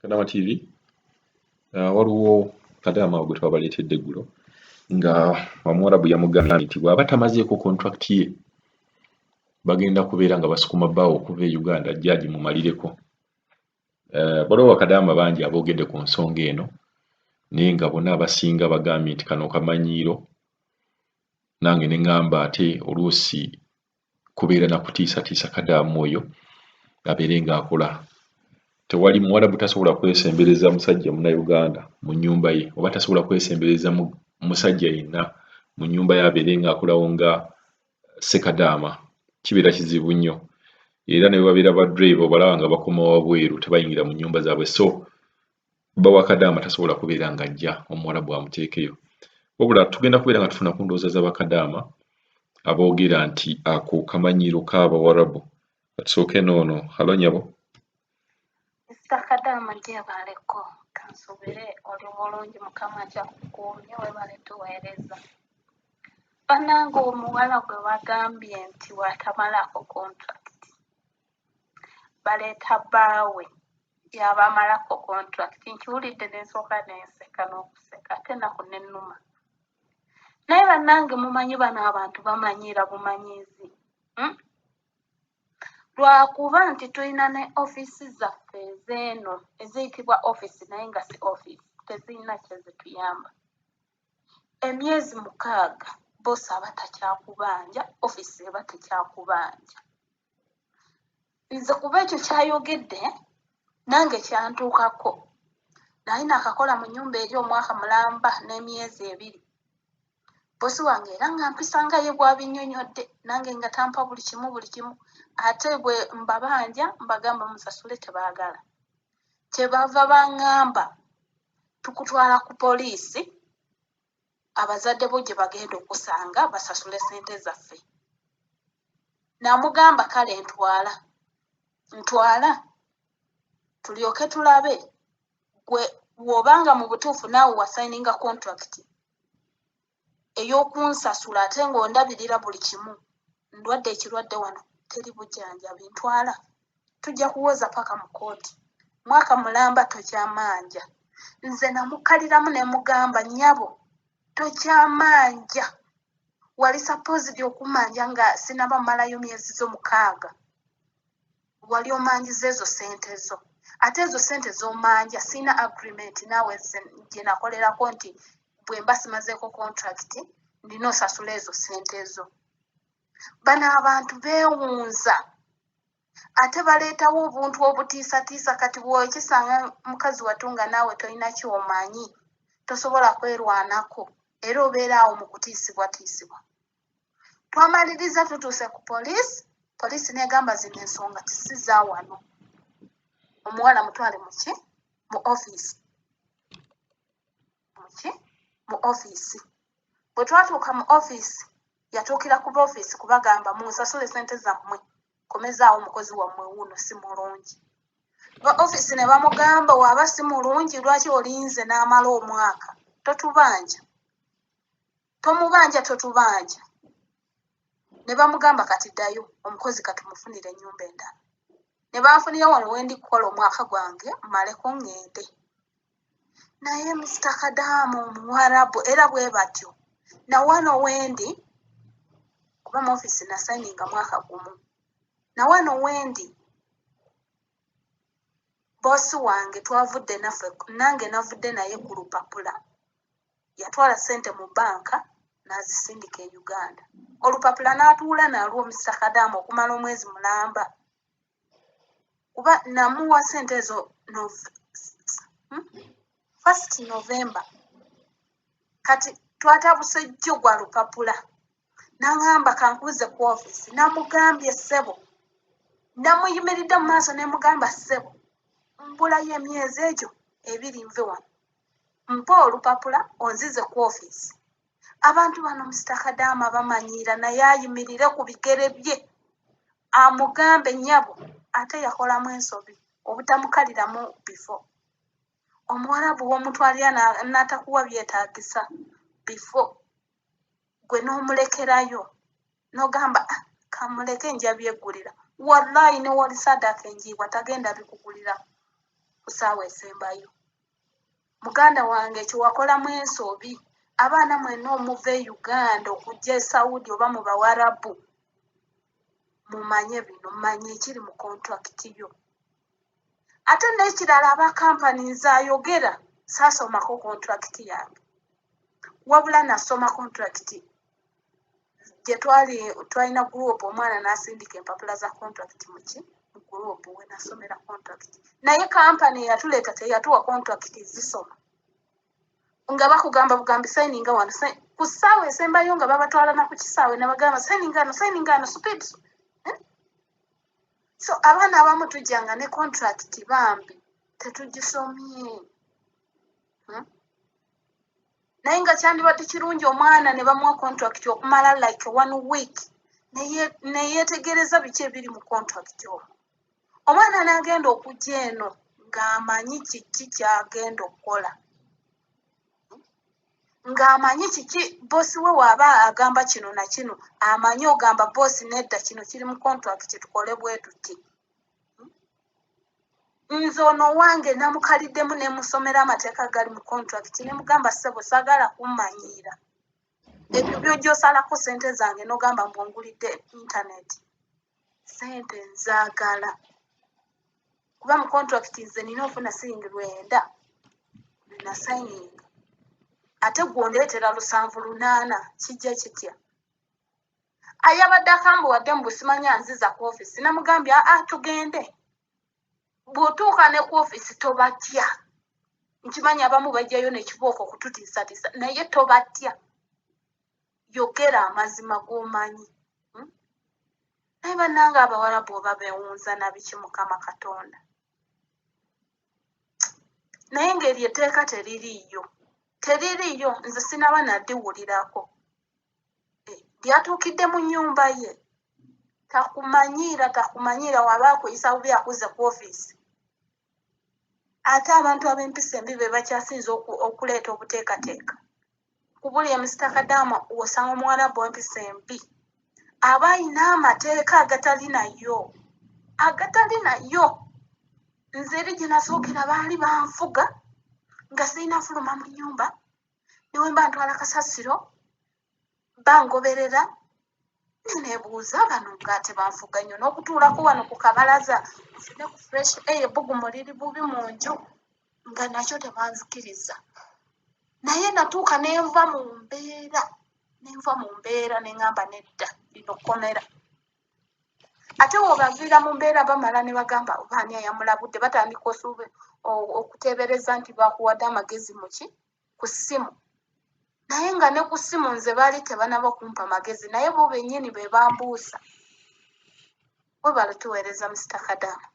Kadama TV waliwo Kadama gwe twabaleetedde eggulo nga Omwarabu yamugambye nti bw'aba tamazeeko contract ye bagenda kubeera nga basukuma bbaawo okuva e Uganda ajja agimumalireko. Waliwo Bakadaama bangi aboogedde ku nsonga eno naye nga bonna abasinga bagambye nti kano kamanyiiro, nange ne ŋŋamba ate oluusi kubeera na kutiisatiisa Kadama oyo abeere ng'akola. Tewali Muwarabu tasobola kwesembereza musajja Munnayuganda mu nnyumba ye, oba tasobola kwesembereza musajja yenna mu nnyumba ye abeere ng'akolawo nga Ssekadaama. Kibeera kizibu nnyo, era ne babeera ba drive obalaba nga bakoma wabweru tebayingira mu nnyumba zaabwe, so bba wa Kadaama tasobola kubeera ng'ajja Omuwarabu amuteekeyo. Wabula tugenda kubeera nga tufuna ku ndowooza z'Abakadaama aboogera nti ako kamanyiiro k'Abawarabu. Katusooke noono. Halo nyabo. Mr. Kadaama gyebaleko kansubire oli bulungi Mukama akyakukuumye webale tuweereza. Bannange omuwala gwe bagambye nti watamalako contract baleeta bbaawe yabamalako contract. Nkiwulidde n'ensooka n'enseka n'okuseka ate naku n'ennuma. Naye bannange mumanyi bano abantu bamanyiira bumanyiizi. Lwakuba nti tulina ne ofiisi zaffe ez'eno eziyitibwa ofiisi naye nga si ofiisi, tezirina kyezituyamba. Emyezi 6 boosi aba takyakubanja, ofiisi eba tekyakubanja. Nze kuba ekyo kyayogedde nange kyantuukako. Naye nakakola mu nnyumba eri omwaka mulamba n'emyezi 2. Boosi wange era nga mpisa nga ye bw'abinnyonnyodde nange nga tampa buli kimu. Ate bwe mbabanja mbagamba musasule tebaagala. Kyebava baŋŋamba tukutwala ku poliisi, abazadde bo gye bagenda okusanga basasule ssente zaffe. Namugamba kale ntwala tulyoke tulabe gwe w'obanga mu butuufu naawe wasayininga contract ey'okunsasula ate ng'ondabirira buli kimu. Ndwadde ekirwadde wano teri bujjanjabi, ntwala tujja kuwoza paka mu kooti. Mwaka mulamba tokyamanja. Nze namukaliramu ne mugamba nnyabo tokyamanja. Wali supposed okumanja nga sinaba mmalayo myezi zo 6. Wali omanjiza ezo ssente zo. Ate ezo ssente z'omanja sina agreement naawe gye nakolerako nti bwe mba simazeeko contract ndina osasula ezo ssente zo. Bano abantu beewunza ate baleetawo obuntu obutiisatiisa. Kati bw'okisanga mukazi watunga naawe tolina kyomanyi tosobola kwerwanako era obeera awo mu kutiisibwatiisibwa. Twamaliriza tutuuse ku poliisi n'egamba zino ensonga tisiza wano. Omuwala mutwale mu ofiisi. Mu ofiisi. Bwe twatuuka mu ofiisi yatuukira ku ofiisi kubagamba munsasule ssente zammwe, komezaawo omukozi wammwe wuuno si mulungi. Ba ofiisi ne bamugamba waaba si mulungi lwaki olinze n'amala omwaka totubanja, tomubanja totubanja. Ne bamugamba kati ddayo omukozi katumufunire ennyumba endala. Ne banfunira wano wendi kukola omwaka gwange mmaleko ŋŋende. Naye Mr. Kadaama Omuwarabu era bwe batyo na wano wendi kuba mu ofiisi nasayininga mwaka gumu. Na wano wendi boosi wange twavudde naffe nange navudde naye ku lupapula. Yatwala ssente mu bbanka n'azisindika e Uganda. Olupapula n'atuula nalwo Mr. Kadaama okumala omwezi mulamba. Kuba namuwa ssente ezo 1 November. Kati twatabuse jjo gwa lupapula. N'aŋŋamba kankuze ku ofiisi. Namugambye ssebo. Namuyimiridde mu maaso ne mugamba ssebo. Mbulayo emyezi egyo 2 nve wano. Mpa olupapula onzize ku ofiisi. Abantu bano Mr. Kadaama bamanyiira naye ayimirire ku bigere bye. Amugambe nnyabo ate yakolamu ensobi obutamukaliramu bifo. Omuwarabu w'omutwalira n'atakuwa byetaagisa bifo. Gwe n'omulekerayo n'ogamba kamuleke nja byeggulira. Wallahi ne wali sadaaka enjiibwa tagenda bikugulira. ku ssaawa esembayo. Muganda wange kiwakolamu ensobi, abaana mwenna omuva e Uganda okujja e Saudi oba mu Bawarabu, mumanye bino, mumanye ekiri mu kontrakiti yo. Ate n'ekirala aba companies ayogera, saasomako kontrakiti yange, wabula nasoma kontrakiti gye twalina gurupu, omwana n'asindika empapula za kontrakiti muki mu gurupu we nasomera kontrakiti. Naye kampani eyatuleeta teyatuwa kontrakiti zisoma, nga bakugamba bugambi sayininga wano ku ssaawa esembayo nga babatwala na ku kisaawe ne bagamba sayininga ano speed. So abaana abamu tujjanga ne kontrakiti bambi tetugisomye. Naye nga kyandibadde kirungi omwana ne bamuwa kontrakiti okumala like 1 week neyeetegereza biki ebiri mu kontrakiti omwo. Omwana n'agenda okujja eno ng'amanyi kiki kyagenda okukola, ng'amanyi kiki boosi we waaba agamba kino na kino, amanyi ogamba boosi nedda kino kiri mu kontrakiti tukole bwe tuti. Nze ono wange namukaliddemu ne musomera amateeka gali mu kontrakiti ne mugamba ssebo saagala kummanyiira. Ebyo by'osalako ssente zange n'ogamba mbwongulidde intaneti, ssente nzaagala. Kuba mu kontrakiti nze nina ofuna $9 na sayininga. Ate gw'ondeetera 780 kijja kitya? Ayabadde akambuwadde mu busimanya nziza ku ofiisi namugambye tugende. Bw'otuuka ne ku ofiisi tobatya. Nkimanyi abamu bajjayo n'ekibooko okututiisatiisa, naye tobatya. Yogera amazima g'omanyi. Naye bannange Abawarabu oba beewunza na biki Mukama Katonda. Naye ngeri etteeka teririiyo. Teririiyo, nze sinaba naddiwulirako. Lyatuukidde mu nnyumba ye. Takumanyiira waba akuyisa bubi akuze ku ofiisi. Ate abantu ab'empisa embi be bakyasinze okuleeta obuteekateeka. Ku buli Mr. Kadaama osanga Omuwarabu w'empisa embi aba ayina amateeka agatali nayo. Nze eri gye nasookera baali banfuga nga sirina fuluma mu nnyumba, niwe mba ntwala kasasiro bangoberera. Nebuuza bano ng'ate banfuga nnyo n'okutuulako wano ku kabalaza nfune ku fresh air ebbugumu liri bubi mu nju nga nakyo tebanzikiriza. Naye natuuka nenva mu mbeera ne ŋŋamba nedda lino kkomera. Ate wobaviira mu mbeera bamala ne bagamba obaani ayamulabudde, batandika okuteebereza nti bakuwadde amagezi muki ku ssimu. Naye nga ne ku ssimu nze baali tebanaba kumpa magezi, naye bo bennyini be bambuusa. Webale tuweereza Mr. Kadaama.